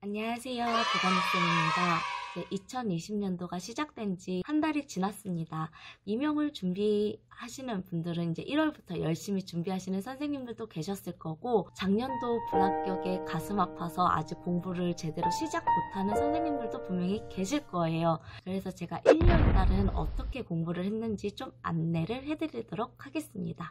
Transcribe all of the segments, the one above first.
안녕하세요. 고건희쌤입니다. 2020년도가 시작된 지 한 달이 지났습니다. 임용을 준비하시는 분들은 이제 1월부터 열심히 준비하시는 선생님들도 계셨을 거고, 작년도 불합격에 가슴 아파서 아직 공부를 제대로 시작 못하는 선생님들도 분명히 계실 거예요. 그래서 제가 1년 달은 어떻게 공부를 했는지 좀 안내를 해드리도록 하겠습니다.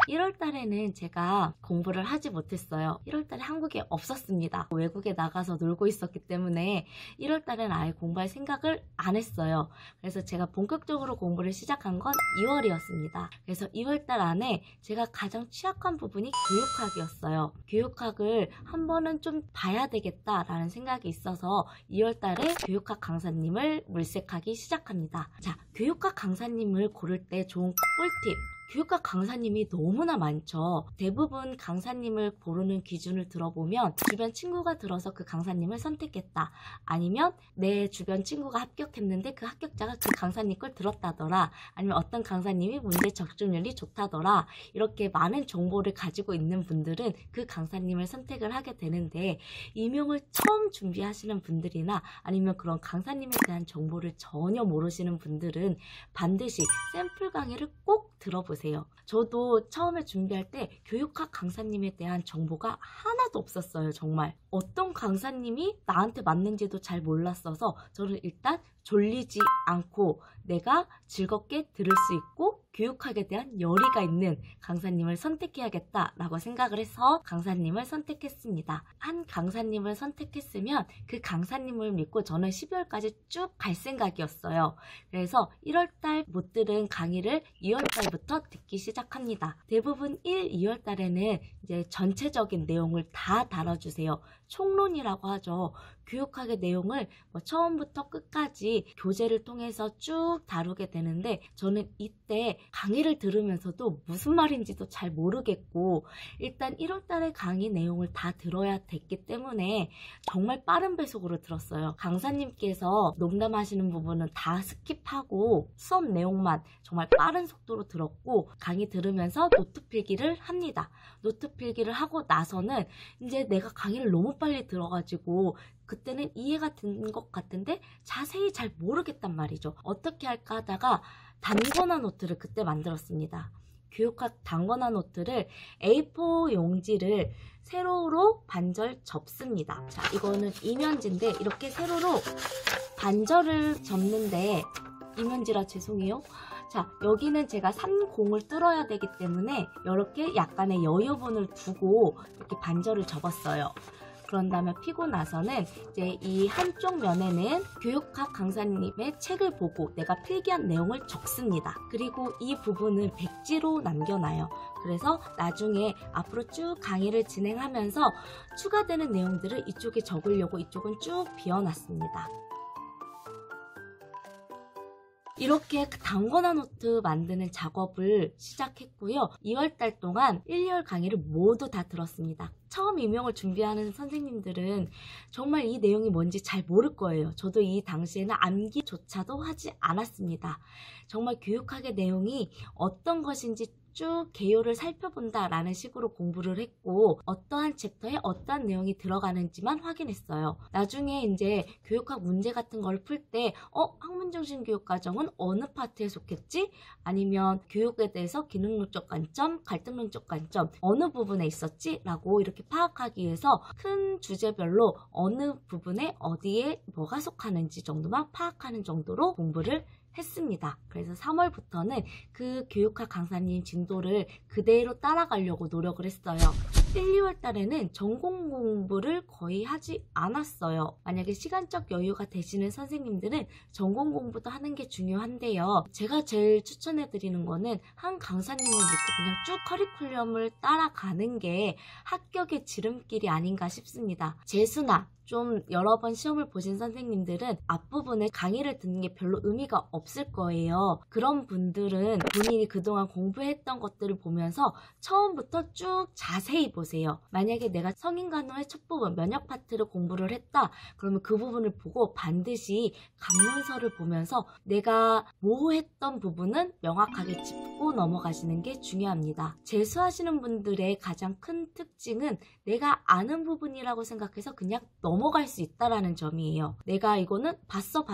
1월 달에는 제가 공부를 하지 못했어요. 1월 달에 한국에 없었습니다. 외국에 나가서 놀고 있었기 때문에 1월 달에는 아예 공부할 생각을 안 했어요. 그래서 제가 본격적으로 공부를 시작한 건 2월이었습니다. 그래서 2월 달 안에 제가 가장 취약한 부분이 교육학이었어요. 교육학을 한 번은 좀 봐야 되겠다라는 생각이 있어서 2월 달에 교육학 강사님을 물색하기 시작합니다. 자, 교육학 강사님을 고를 때 좋은 꿀팁. 교육학 강사님이 너무나 많죠. 대부분 강사님을 고르는 기준을 들어보면 주변 친구가 들어서 그 강사님을 선택했다. 아니면 내 주변 친구가 합격했는데 그 합격자가 그 강사님 걸 들었다더라. 아니면 어떤 강사님이 문제 적중률이 좋다더라. 이렇게 많은 정보를 가지고 있는 분들은 그 강사님을 선택을 하게 되는데, 임용을 처음 준비하시는 분들이나 아니면 그런 강사님에 대한 정보를 전혀 모르시는 분들은 반드시 샘플 강의를 꼭 들어보세요. 저도 처음에 준비할 때 교육학 강사님에 대한 정보가 하나도 없었어요. 정말 어떤 강사님이 나한테 맞는지도 잘 몰랐어서 저는 일단 졸리지 않고 내가 즐겁게 들을 수 있고 교육학에 대한 열의가 있는 강사님을 선택해야겠다라고 생각을 해서 강사님을 선택했습니다. 한 강사님을 선택했으면 그 강사님을 믿고 저는 12월까지 쭉 갈 생각이었어요. 그래서 1월달 못 들은 강의를 2월달부터 듣기 시작합니다. 대부분 1, 2월달에는 이제 전체적인 내용을 다 다뤄주세요. 총론이라고 하죠. 교육학의 내용을 처음부터 끝까지 교재를 통해서 쭉 다루게 되는데, 저는 이때 강의를 들으면서도 무슨 말인지도 잘 모르겠고, 일단 1월달에 강의 내용을 다 들어야 됐기 때문에 정말 빠른 배속으로 들었어요. 강사님께서 농담하시는 부분은 다 스킵하고 수업 내용만 정말 빠른 속도로 들었고, 강의 들으면서 노트 필기를 합니다. 노트 필기를 하고 나서는 이제 내가 강의를 너무 빨리 들어가지고 그때는 이해가 된 것 같은데 자세히 잘 모르겠단 말이죠. 어떻게 할까 하다가 단권화 노트를 그때 만들었습니다. 교육학 단권화 노트를 A4 용지를 세로로 반절 접습니다. 자, 이거는 이면지인데 이렇게 세로로 반절을 접는데, 이면지라 죄송해요. 자, 여기는 제가 3공을 뚫어야 되기 때문에 이렇게 약간의 여유분을 두고 이렇게 반절을 접었어요. 그런 다음에 피고 나서는 이제 이 한쪽 면에는 교육학 강사님의 책을 보고 내가 필기한 내용을 적습니다. 그리고 이 부분을 백지로 남겨놔요. 그래서 나중에 앞으로 쭉 강의를 진행하면서 추가되는 내용들을 이쪽에 적으려고 이쪽은 쭉 비워놨습니다. 이렇게 단권화 노트 만드는 작업을 시작했고요. 2월달 동안 1, 2월 강의를 모두 다 들었습니다. 처음 임용을 준비하는 선생님들은 정말 이 내용이 뭔지 잘 모를 거예요. 저도 이 당시에는 암기조차도 하지 않았습니다. 정말 교육학의 내용이 어떤 것인지 쭉 개요를 살펴본다라는 식으로 공부를 했고, 어떠한 챕터에 어떠한 내용이 들어가는지만 확인했어요. 나중에 이제 교육학 문제 같은 걸 풀 때 학문중심 교육과정은 어느 파트에 속했지? 아니면 교육에 대해서 기능론적 관점, 갈등론적 관점 어느 부분에 있었지? 라고 이렇게 파악하기 위해서 큰 주제별로 어느 부분에 어디에 뭐가 속하는지 정도만 파악하는 정도로 공부를 했습니다. 그래서 3월부터는 그 교육학 강사님 진도를 그대로 따라가려고 노력을 했어요. 1, 2월 달에는 전공 공부를 거의 하지 않았어요. 만약에 시간적 여유가 되시는 선생님들은 전공 공부도 하는 게 중요한데요. 제가 제일 추천해드리는 거는 한 강사님을 믿고 그냥 쭉 커리큘럼을 따라가는 게 합격의 지름길이 아닌가 싶습니다. 재수나 좀 여러 번 시험을 보신 선생님들은 앞부분에 강의를 듣는 게 별로 의미가 없을 거예요. 그런 분들은 본인이 그동안 공부했던 것들을 보면서 처음부터 쭉 자세히 보세요. 보세요. 만약에 내가 성인간호의 첫 부분 면역 파트를 공부를 했다. 그러면 그 부분을 보고 반드시 강론서를 보면서 내가 모호했던 부분은 명확하게 짚고 넘어가시는 게 중요합니다. 재수하시는 분들의 가장 큰 특징은 내가 아는 부분이라고 생각해서 그냥 넘어갈 수 있다라는 점이에요. 내가 이거는 봤어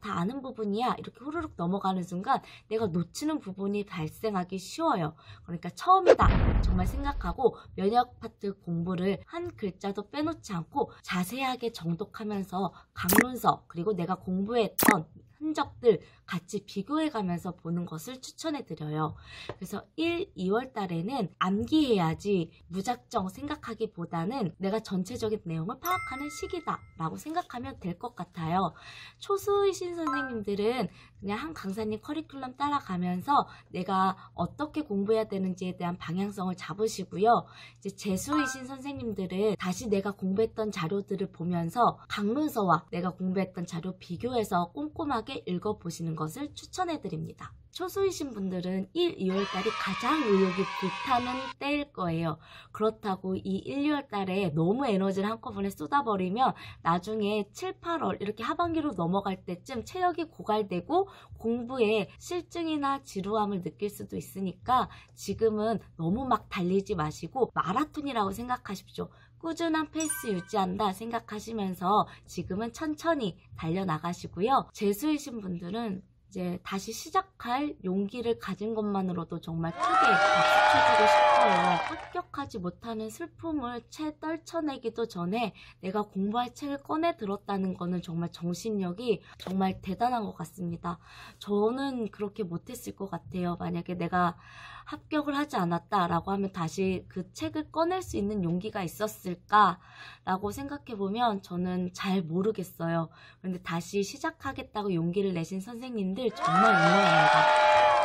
다 아는 부분이야 이렇게 후루룩 넘어가는 순간 내가 놓치는 부분이 발생하기 쉬워요. 그러니까 처음이다 정말 생각하고 면역 파트 공부를 한 글자도 빼놓지 않고 자세하게 정독하면서 강론서 그리고 내가 공부했던 흔적들 같이 비교해가면서 보는 것을 추천해드려요. 그래서 1, 2월 달에는 암기해야지 무작정 생각하기보다는 내가 전체적인 내용을 파악하는 시기다 라고 생각하면 될 것 같아요. 초수이신 선생님들은 그냥 한 강사님 커리큘럼 따라가면서 내가 어떻게 공부해야 되는지에 대한 방향성을 잡으시고요. 이제 재수이신 선생님들은 다시 내가 공부했던 자료들을 보면서 강론서와 내가 공부했던 자료 비교해서 꼼꼼하게 읽어보시는 것을 추천해드립니다. 초수이신 분들은 1, 2월 달이 가장 의욕이 불타는 때일 거예요. 그렇다고 이 1, 2월 달에 너무 에너지를 한꺼번에 쏟아버리면 나중에 7, 8월 이렇게 하반기로 넘어갈 때쯤 체력이 고갈되고 공부에 실증이나 지루함을 느낄 수도 있으니까 지금은 너무 막 달리지 마시고 마라톤이라고 생각하십시오. 꾸준한 페이스 유지한다 생각하시면서 지금은 천천히 달려나가시고요. 재수이신 분들은 이제 다시 시작할 용기를 가진 것만으로도 정말 크게 박수 쳐주고 싶어요. 합격하지 못하는 슬픔을 채 떨쳐내기도 전에 내가 공부할 책을 꺼내 들었다는 거는 정말 정신력이 정말 대단한 것 같습니다. 저는 그렇게 못했을 것 같아요. 만약에 내가 합격을 하지 않았다라고 하면 다시 그 책을 꺼낼 수 있는 용기가 있었을까라고 생각해보면 저는 잘 모르겠어요. 그런데 다시 시작하겠다고 용기를 내신 선생님들 정말 응원합니다.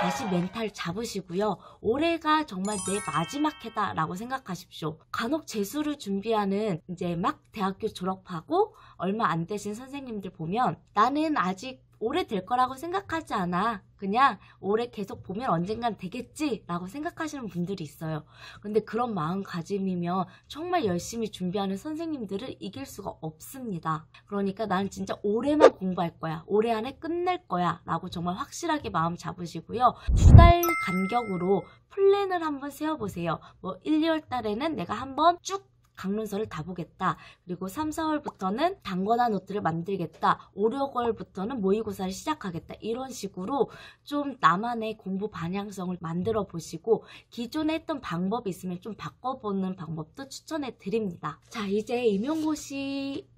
다시 멘탈 잡으시고요. 올해가 정말 내 마지막 해다 라고 생각하십시오. 간혹 재수를 준비하는 이제 막 대학교 졸업하고 얼마 안 되신 선생님들 보면 나는 아직 올해 될 거라고 생각하지 않아. 그냥 올해 계속 보면 언젠간 되겠지 라고 생각하시는 분들이 있어요. 근데 그런 마음가짐이면 정말 열심히 준비하는 선생님들을 이길 수가 없습니다. 그러니까 난 진짜 올해만 공부할 거야. 올해 안에 끝낼 거야 라고 정말 확실하게 마음 잡으시고요. 2달 간격으로 플랜을 한번 세워보세요. 뭐 1, 2월 달에는 내가 한번 쭉 강론서를 다 보겠다. 그리고 3, 4월부터는 단권화 노트를 만들겠다. 5, 6월부터는 모의고사를 시작하겠다. 이런 식으로 좀 나만의 공부 방향성을 만들어 보시고 기존에 했던 방법이 있으면 좀 바꿔보는 방법도 추천해 드립니다. 자, 이제 임용고시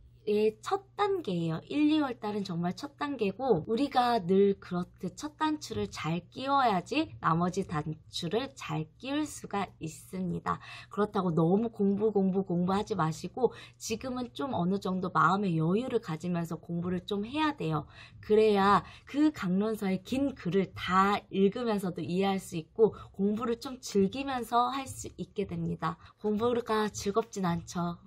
첫 단계예요. 1, 2월 달은 정말 첫 단계고 우리가 늘 그렇듯 첫 단추를 잘 끼워야지 나머지 단추를 잘 끼울 수가 있습니다. 그렇다고 너무 공부하지 마시고 지금은 좀 어느 정도 마음의 여유를 가지면서 공부를 좀 해야 돼요. 그래야 그 강론서의 긴 글을 다 읽으면서도 이해할 수 있고 공부를 좀 즐기면서 할 수 있게 됩니다. 공부가 즐겁진 않죠.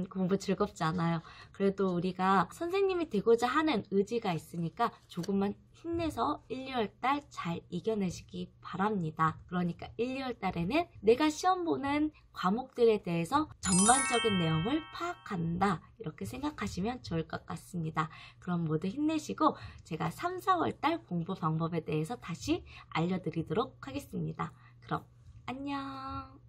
공부 즐겁지 않아요. 그래도 우리가 선생님이 되고자 하는 의지가 있으니까 조금만 힘내서 1, 2월 달 잘 이겨내시기 바랍니다. 그러니까 1, 2월 달에는 내가 시험 보는 과목들에 대해서 전반적인 내용을 파악한다. 이렇게 생각하시면 좋을 것 같습니다. 그럼 모두 힘내시고 제가 3, 4월 달 공부 방법에 대해서 다시 알려드리도록 하겠습니다. 그럼 안녕.